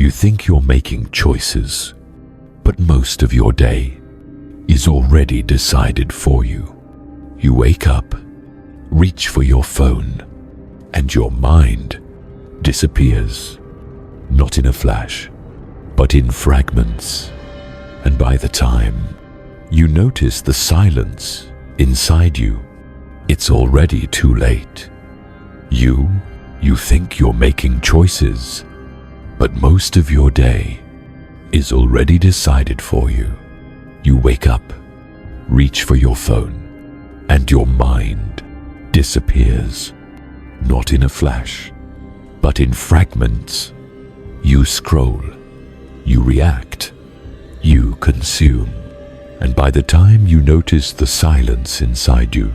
You think you're making choices, but most of your day is already decided for you. You wake up, reach for your phone, and your mind disappears, not in a flash, but in fragments. And by the time you notice the silence inside you, it's already too late. You think you're making choices, but most of your day is already decided for you. You wake up, reach for your phone, and your mind disappears, not in a flash, but in fragments. You scroll, you react, you consume, and by the time you notice the silence inside you,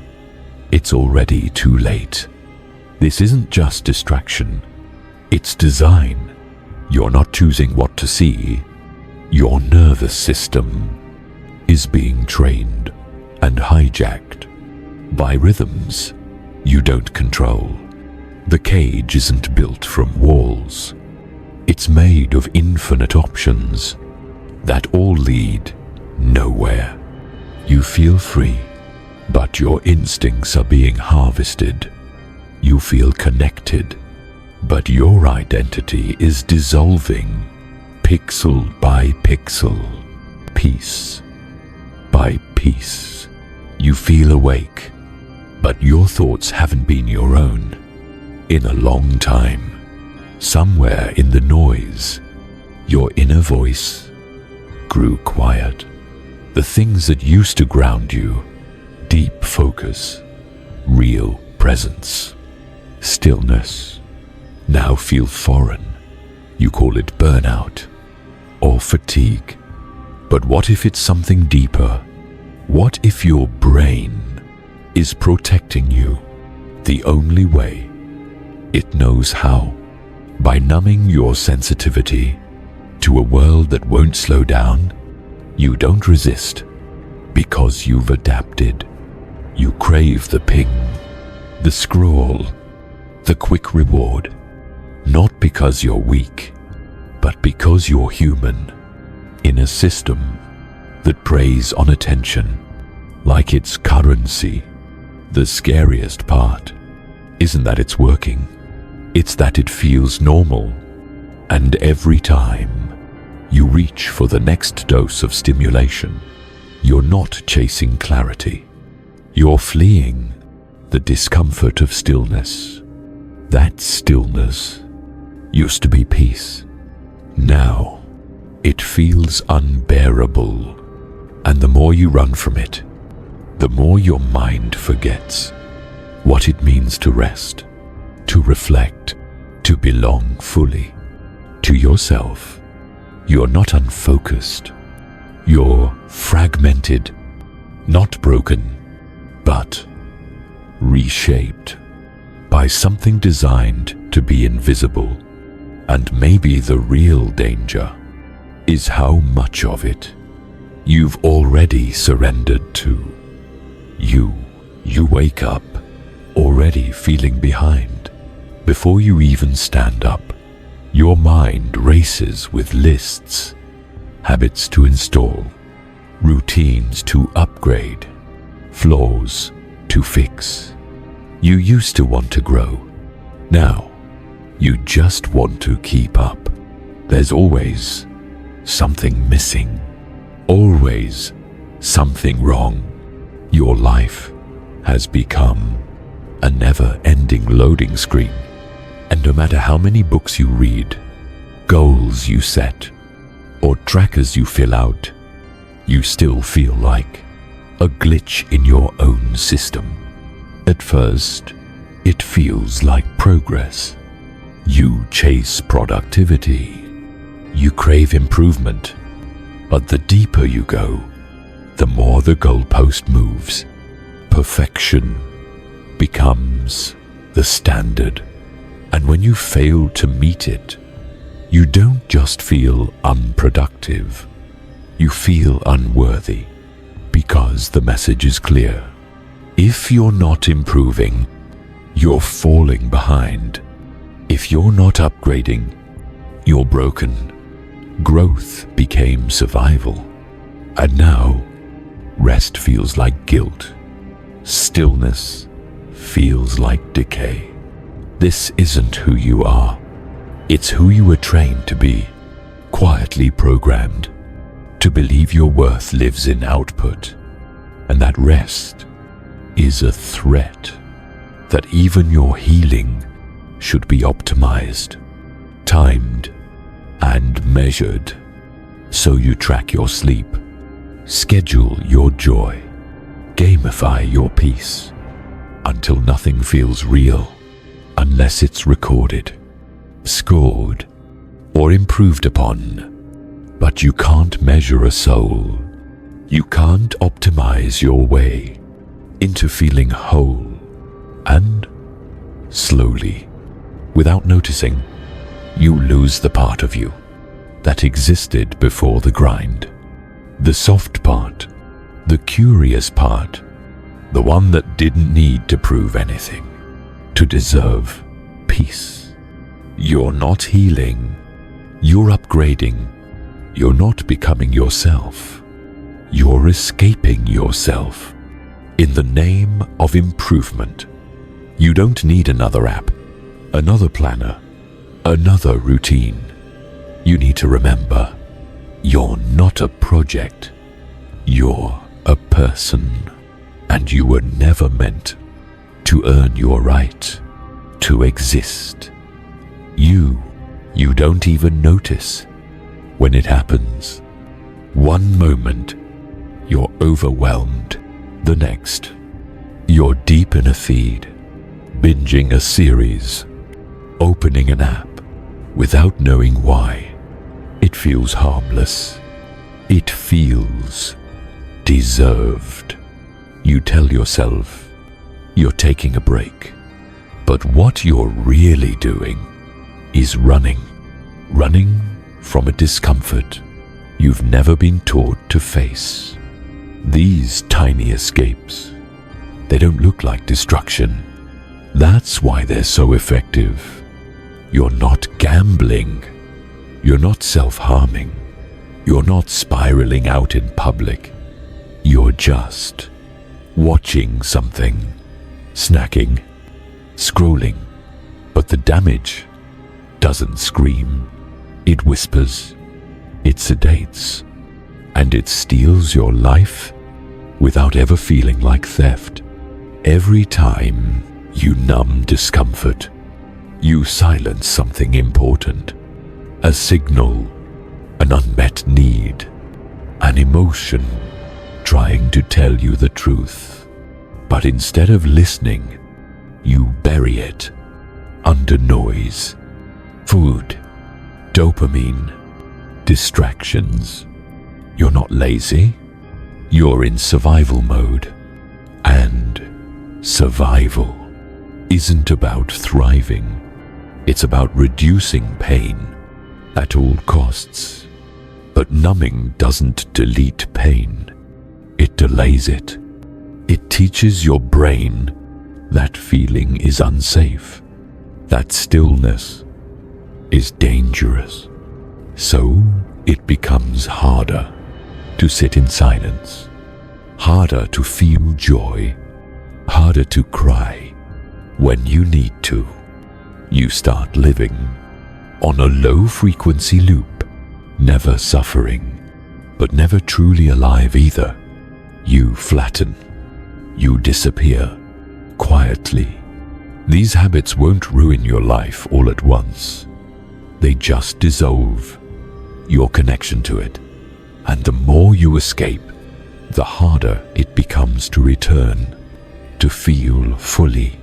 it's already too late. This isn't just distraction, it's design. You're not choosing what to see. Your nervous system is being trained and hijacked by rhythms you don't control. The cage isn't built from walls. It's made of infinite options that all lead nowhere. You feel free, but your instincts are being harvested. You feel connected, but your identity is dissolving, pixel by pixel, piece by piece. You feel awake, but your thoughts haven't been your own in a long time. Somewhere in the noise, your inner voice grew quiet. The things that used to ground you, deep focus, real presence, stillness, now feel foreign. You call it burnout or fatigue. But what if it's something deeper? What if your brain is protecting you the only way it knows how? By numbing your sensitivity to a world that won't slow down. You don't resist because you've adapted. You crave the ping, the scroll, the quick reward, not because you're weak, but because you're human in a system that preys on attention like it's currency. The scariest part isn't that it's working, it's that it feels normal. And every time you reach for the next dose of stimulation, you're not chasing clarity. You're fleeing the discomfort of stillness. That stillness used to be peace. Now it feels unbearable. And the more you run from it, the more your mind forgets what it means to rest, to reflect, to belong fully to yourself. You're not unfocused. You're fragmented, not broken, but reshaped by something designed to be invisible. And maybe the real danger is how much of it you've already surrendered to. You wake up already feeling behind. Before you even stand up, your mind races with lists, habits to install, routines to upgrade, flaws to fix. You used to want to grow. Now, you just want to keep up. There's always something missing, always something wrong. Your life has become a never-ending loading screen. And no matter how many books you read, goals you set, or trackers you fill out, you still feel like a glitch in your own system. At first, it feels like progress. You chase productivity. You crave improvement. But the deeper you go, the more the goalpost moves. Perfection becomes the standard. And when you fail to meet it, you don't just feel unproductive. You feel unworthy, because the message is clear. If you're not improving, you're falling behind. If you're not upgrading, you're broken. Growth became survival. And now, rest feels like guilt. Stillness feels like decay. This isn't who you are. It's who you were trained to be, quietly programmed to believe your worth lives in output, and that rest is a threat, that even your healing should be optimized, timed, and measured. So you track your sleep, schedule your joy, gamify your peace, until nothing feels real unless it's recorded, scored, or improved upon. But you can't measure a soul. You can't optimize your way into feeling whole. And slowly, without noticing, you lose the part of you that existed before the grind. The soft part, the curious part, the one that didn't need to prove anything, to deserve peace. You're not healing. You're upgrading. You're not becoming yourself. You're escaping yourself in the name of improvement. You don't need another app, another planner, another routine. You need to remember, you're not a project. You're a person, and you were never meant to earn your right to exist. You don't even notice when it happens. One moment, you're overwhelmed. The next, you're deep in a feed, binging a series, opening an app without knowing why. It feels harmless. It feels deserved. You tell yourself you're taking a break. But what you're really doing is running from a discomfort you've never been taught to face. These tiny escapes, they don't look like destruction. That's why they're so effective. You're not gambling. You're not self-harming. You're not spiraling out in public. You're just watching something, snacking, scrolling. But the damage doesn't scream. It whispers, it sedates, and it steals your life without ever feeling like theft. Every time you numb discomfort, you silence something important, a signal, an unmet need, an emotion trying to tell you the truth. But instead of listening, you bury it under noise, food, dopamine, distractions. You're not lazy. You're in survival mode. And survival isn't about thriving. It's about reducing pain at all costs. But numbing doesn't delete pain. It delays it. It teaches your brain that feeling is unsafe, that stillness is dangerous. So it becomes harder to sit in silence, harder to feel joy, harder to cry when you need to. You start living on a low-frequency loop, never suffering, but never truly alive either. You flatten. You disappear quietly. These habits won't ruin your life all at once. They just dissolve your connection to it. And the more you escape, the harder it becomes to return, to feel fully,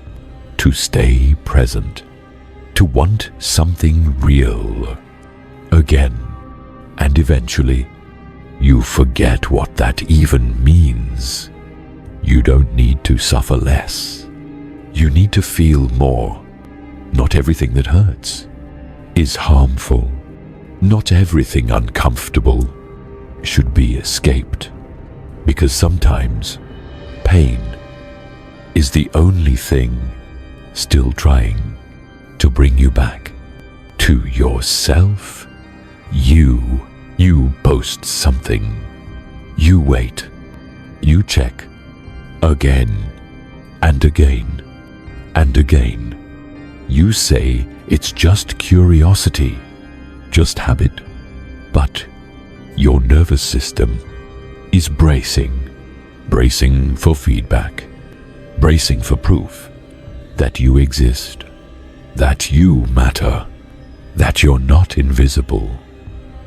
to stay present, to want something real again. And eventually, you forget what that even means. You don't need to suffer less. You need to feel more. Not everything that hurts is harmful. Not everything uncomfortable should be escaped. Because sometimes pain is the only thing still trying to bring you back to yourself You post something. You wait. You check. Again and again and again. You say it's just curiosity, just habit. But your nervous system is bracing for feedback, bracing for proof that you exist, that you matter, that you're not invisible.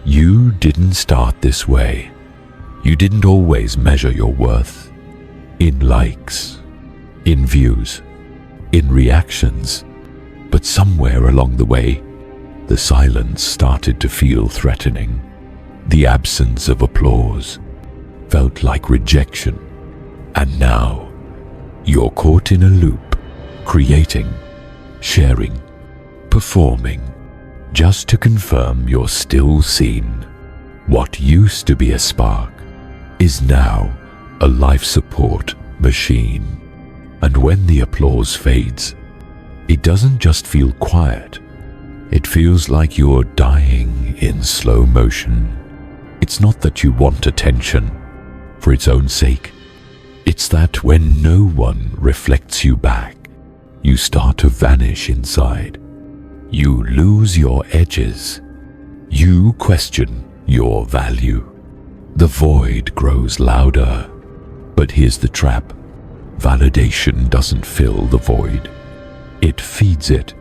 You didn't start this way. You didn't always measure your worth in likes, in views, in reactions, but somewhere along the way, the silence started to feel threatening. The absence of applause felt like rejection, and now you're caught in a loop, creating, sharing, performing, just to confirm you're still seen. What used to be a spark is now a life support machine. And when the applause fades, it doesn't just feel quiet, it feels like you're dying in slow motion. It's not that you want attention for its own sake. It's that when no one reflects you back, you start to vanish inside. You lose your edges. You question your value. The void grows louder. But here's the trap. Validation doesn't fill the void. It feeds it,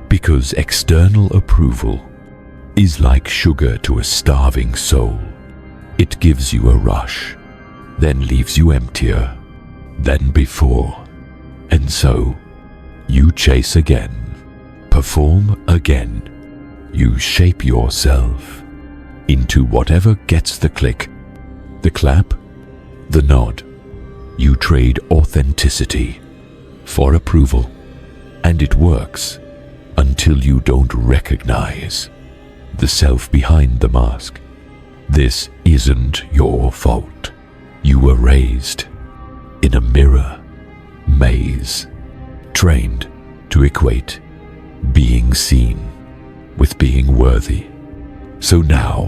because external approval is like sugar to a starving soul. It gives you a rush, then leaves you emptier than before. And so, you chase again, perform again. You shape yourself into whatever gets the click, the clap, the nod. You trade authenticity for approval, and it works until you don't recognize the self behind the mask. This isn't your fault. You were raised in a mirror maze, trained to equate being seen with being worthy. So now,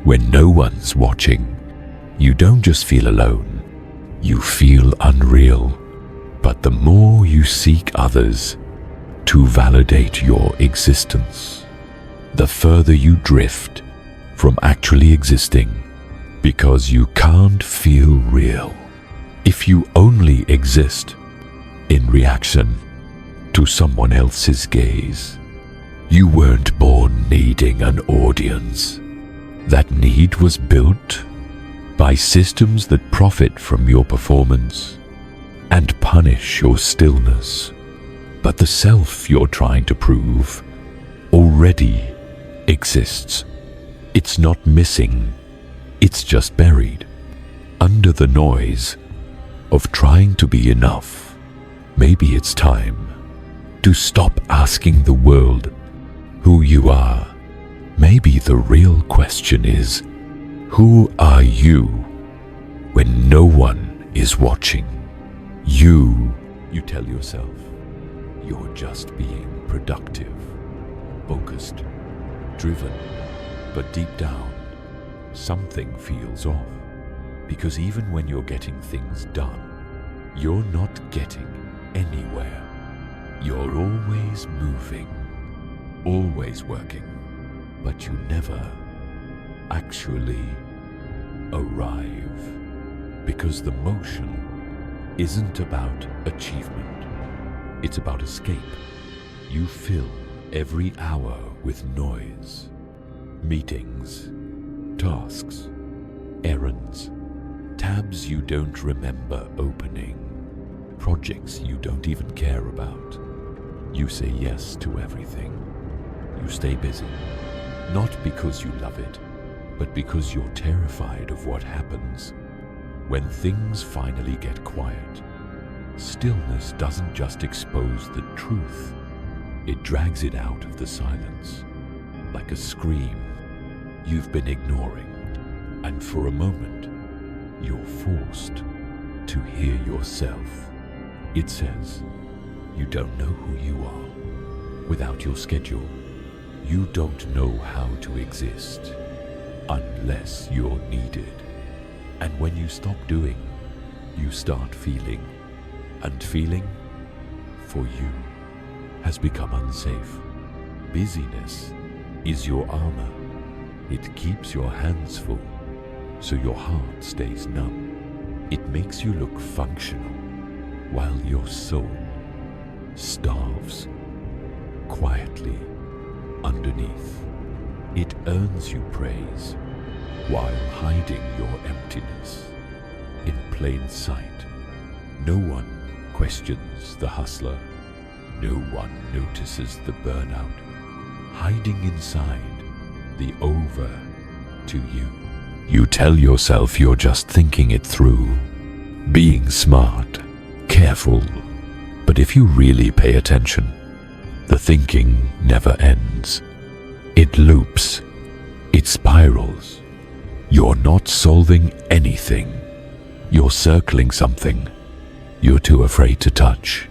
when no one's watching, you don't just feel alone, you feel unreal. But the more you seek others to validate your existence, the further you drift from actually existing, because you can't feel real if you only exist in reaction to someone else's gaze. You weren't born needing an audience. That need was built by systems that profit from your performance and punish your stillness. But the self you're trying to prove already exists. It's not missing, it's just buried under the noise of trying to be enough. Maybe it's time to stop asking the world who you are. Maybe the real question is, who are you when no one is watching? You tell yourself you're just being productive, focused, driven, but deep down, something feels off. Because even when you're getting things done, you're not getting anywhere. You're always moving, always working, but you never actually arrive. Because the motion isn't about achievement, it's about escape. You fill every hour with noise, meetings, tasks, errands, tabs you don't remember opening, projects you don't even care about. You say yes to everything. You stay busy, not because you love it, but because you're terrified of what happens when things finally get quiet. Stillness doesn't just expose the truth, it drags it out of the silence, like a scream you've been ignoring. And for a moment, you're forced to hear yourself. It says, you don't know who you are without your schedule, You don't know how to exist unless you're needed. And when you stop doing, you start feeling. And feeling, for you, has become unsafe. Busyness is your armor. It keeps your hands full, so your heart stays numb. It makes you look functional, while your soul starves quietly underneath. It earns you praise while hiding your emptiness in plain sight. No one questions the hustler. No one notices the burnout hiding inside the over to you. You tell yourself you're just thinking it through, being smart, careful. But if you really pay attention, the thinking never ends. It loops, it spirals. You're not solving anything. You're circling something you're too afraid to touch.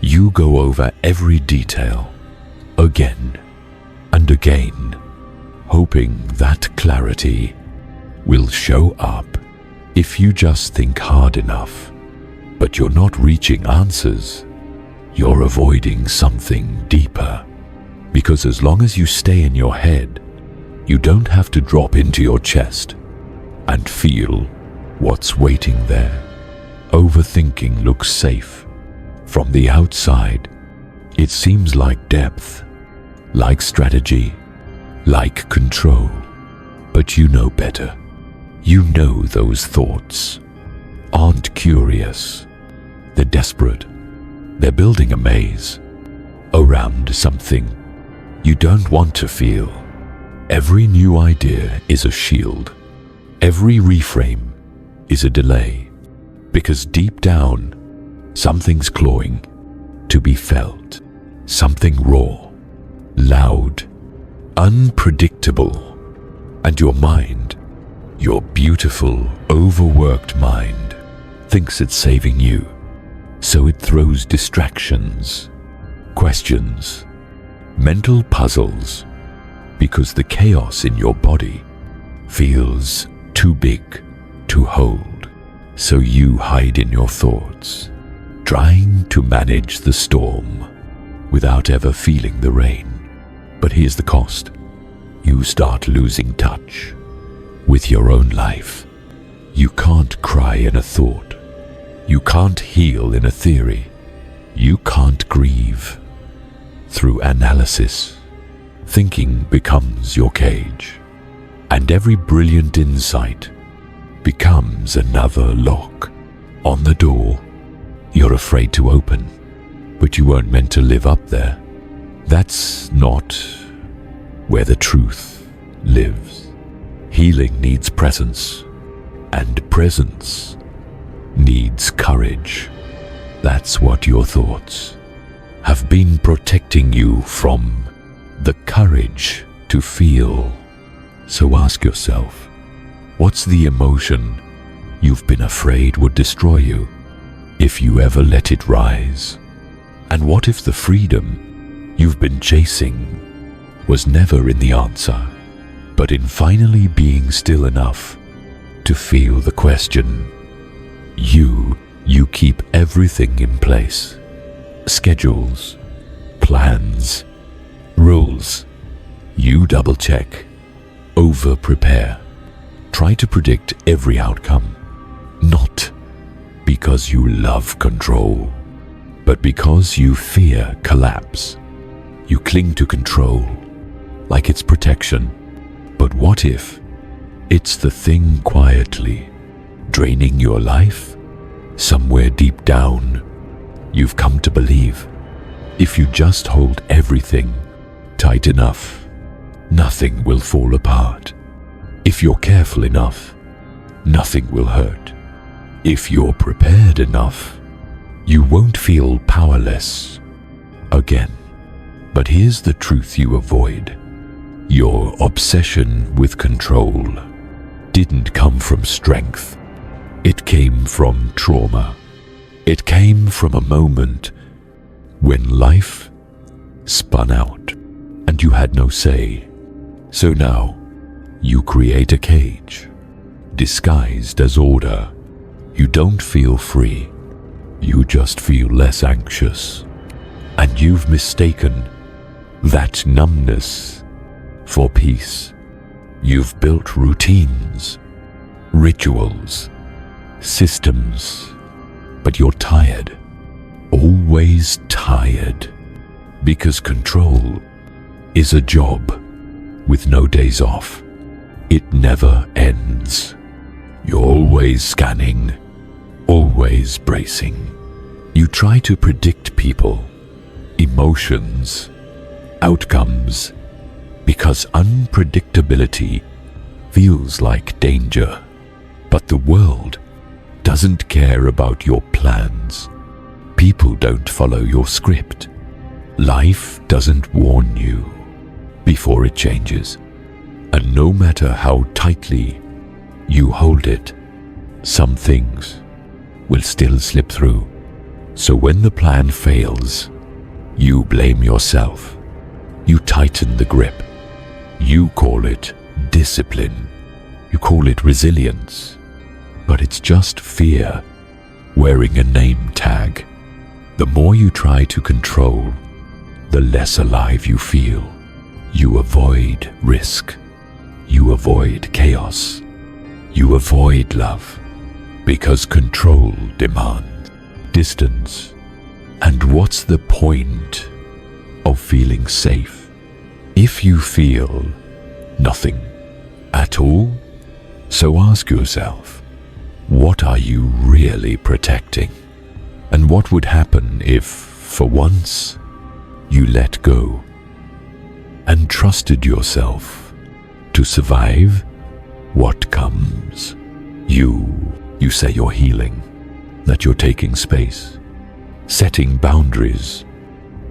You go over every detail, again and again, hoping that clarity will show up if you just think hard enough. But you're not reaching answers. You're avoiding something deeper. Because as long as you stay in your head, you don't have to drop into your chest and feel what's waiting there. Overthinking looks safe. From the outside, it seems like depth, like strategy, like control. But you know better. You know those thoughts aren't curious. They're desperate. They're building a maze around something you don't want to feel. Every new idea is a shield. Every reframe is a delay. Because deep down, something's clawing to be felt. Something raw, loud, unpredictable. And your mind, your beautiful, overworked mind, thinks it's saving you. So it throws distractions, questions, mental puzzles, because the chaos in your body feels too big to hold. So you hide in your thoughts, trying to manage the storm without ever feeling the rain. But here's the cost. You start losing touch with your own life. You can't cry in a thought. You can't heal in a theory. You can't grieve through analysis. Thinking becomes your cage, and every brilliant insight becomes another lock on the door you're afraid to open. But you weren't meant to live up there. That's not where the truth lives. Healing needs presence, and presence needs courage. That's what your thoughts have been protecting you from, the courage to feel. So ask yourself, what's the emotion you've been afraid would destroy you if you ever let it rise? And what if the freedom you've been chasing was never in the answer, but in finally being still enough to feel the question? You keep everything in place. Schedules, plans, rules. You double check, over prepare. Try to predict every outcome, not because you love control, but because you fear collapse. You cling to control like it's protection. But what if it's the thing quietly draining your life? Somewhere deep down, you've come to believe if you just hold everything tight enough, nothing will fall apart. If you're careful enough, nothing will hurt. If you're prepared enough, you won't feel powerless again. But here's the truth you avoid. Your obsession with control didn't come from strength. It came from trauma. It came from a moment when life spun out and you had no say. So now, you create a cage, disguised as order. You don't feel free, you just feel less anxious. And you've mistaken that numbness for peace. You've built routines, rituals, systems, but you're tired, always tired, because control is a job with no days off. It never ends. You're always scanning, always bracing. You try to predict people, emotions, outcomes, because unpredictability feels like danger. But the world doesn't care about your plans. People don't follow your script. Life doesn't warn you before it changes. And no matter how tightly you hold it, some things will still slip through. So when the plan fails, you blame yourself. You tighten the grip. You call it discipline. You call it resilience. But it's just fear wearing a name tag. The more you try to control, the less alive you feel. You avoid risk. You avoid chaos. You avoid love. Because control demands distance. And what's the point of feeling safe if you feel nothing at all? So ask yourself, what are you really protecting? And what would happen if, for once, you let go and trusted yourself to survive what comes? You say you're healing, that you're taking space, setting boundaries,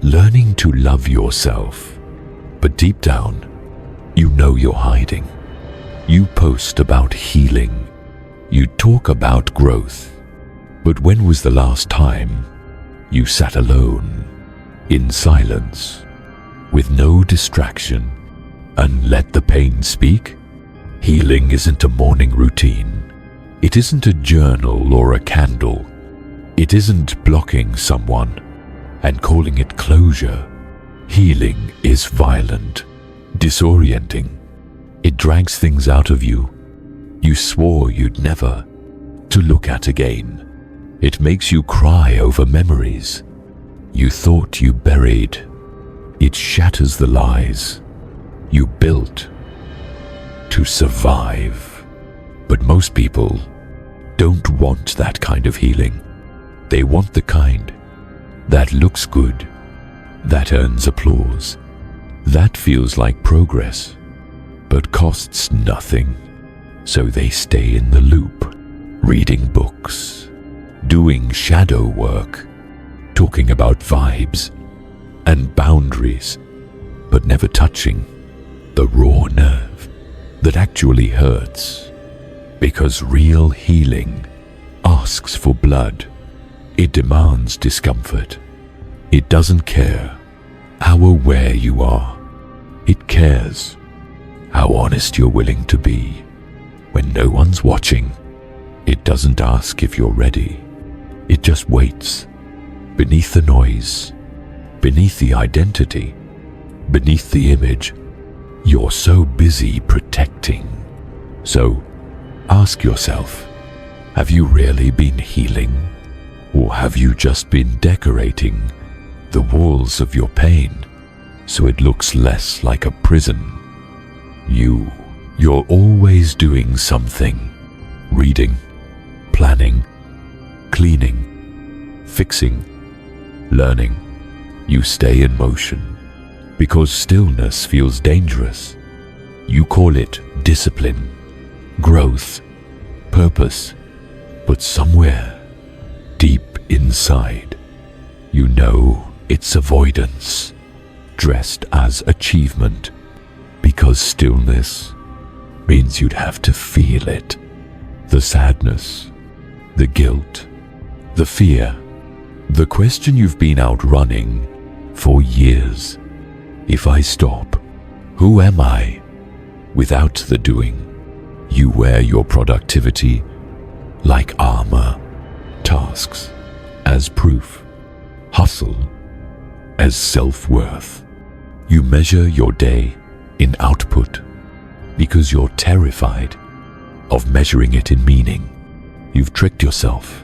learning to love yourself. But deep down, you know you're hiding. You post about healing. You talk about growth. But when was the last time you sat alone, in silence, with no distraction, and let the pain speak? Healing isn't a morning routine. It isn't a journal or a candle. It isn't blocking someone and calling it closure. Healing is violent, disorienting. It drags things out of you you swore you'd never to look at again. It makes you cry over memories you thought you buried. It shatters the lies you built to survive. But most people don't want that kind of healing. They want the kind that looks good, that earns applause, that feels like progress, but costs nothing. So they stay in the loop, reading books, doing shadow work, talking about vibes and boundaries, but never touching the raw nerve that actually hurts. Because real healing asks for blood. It demands discomfort. It doesn't care how aware you are. It cares how honest you're willing to be. When no one's watching, it doesn't ask if you're ready. It just waits. Beneath the noise, beneath the identity, beneath the image, you're so busy protecting. So ask yourself, have you really been healing? Or have you just been decorating the walls of your pain so it looks less like a prison? You're always doing something. Reading, planning, cleaning, fixing, learning. You stay in motion because stillness feels dangerous. You call it discipline, growth, purpose, but somewhere deep inside, you know it's avoidance, dressed as achievement, because stillness means you'd have to feel it. The sadness, the guilt, the fear, the question you've been outrunning for years. If I stop, who am I? Without the doing, you wear your productivity like armor, tasks as proof, hustle as self-worth. You measure your day in output because you're terrified of measuring it in meaning. You've tricked yourself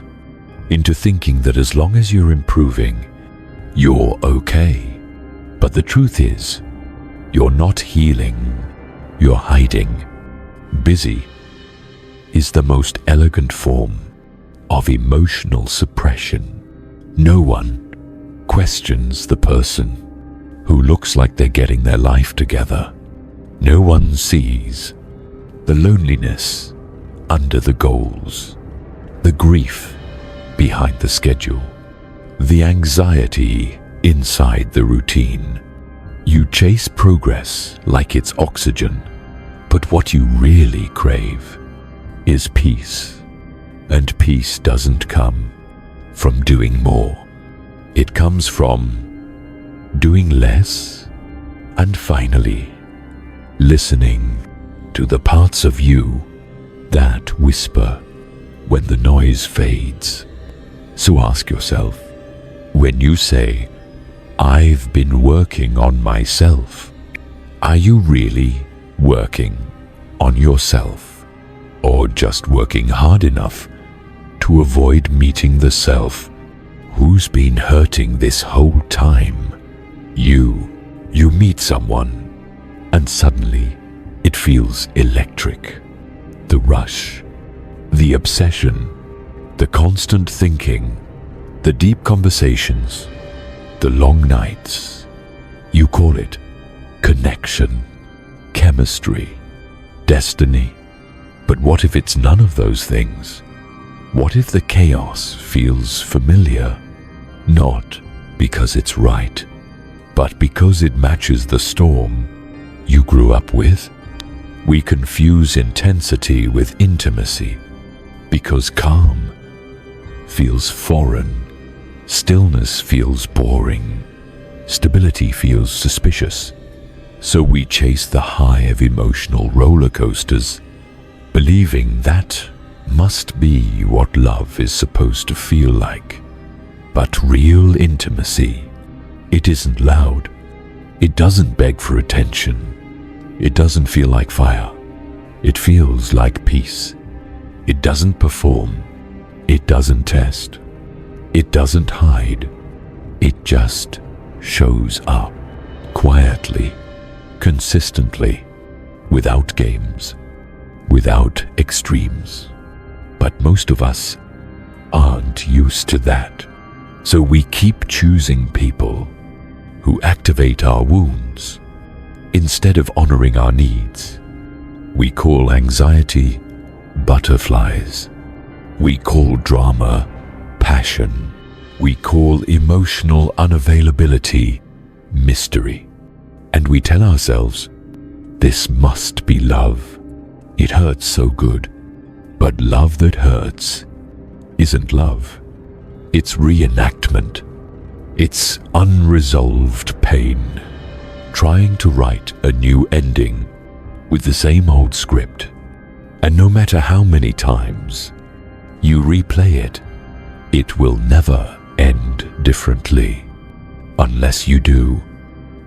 into thinking that as long as you're improving, you're okay. But the truth is, you're not healing, you're hiding. Busy is the most elegant form of emotional suppression. No one questions the person who looks like they're getting their life together. No one sees the loneliness under the goals, the grief behind the schedule, the anxiety inside the routine. You chase progress like it's oxygen, but what you really crave is peace. And peace doesn't come from doing more. It comes from doing less, and finally, listening to the parts of you that whisper when the noise fades. So ask yourself, when you say, "I've been working on myself," are you really working on yourself, or just working hard enough to avoid meeting the self who's been hurting this whole time? You meet someone, and suddenly it feels electric. The rush, the obsession, the constant thinking, the deep conversations, the long nights. You call it connection, chemistry, destiny. But what if it's none of those things? What if the chaos feels familiar? Not because it's right, but because it matches the storm you grew up with. We confuse intensity with intimacy because calm feels foreign, stillness feels boring, stability feels suspicious. So we chase the high of emotional roller coasters, believing that must be what love is supposed to feel like. But real intimacy, it isn't loud. It doesn't beg for attention. It doesn't feel like fire. It feels like peace. It doesn't perform. It doesn't test. It doesn't hide. It just shows up quietly, consistently, without games, without extremes. But most of us aren't used to that. So we keep choosing people who activate our wounds instead of honoring our needs. We call anxiety butterflies. We call drama passion. We call emotional unavailability mystery. And we tell ourselves, this must be love. It hurts so good. But love that hurts isn't love. It's reenactment. It's unresolved pain, trying to write a new ending with the same old script. And no matter how many times you replay it, it will never end differently, unless you do.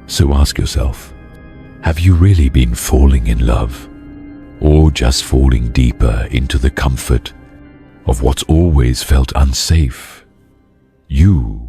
So ask yourself, have you really been falling in love, or just falling deeper into the comfort of what's always felt unsafe? You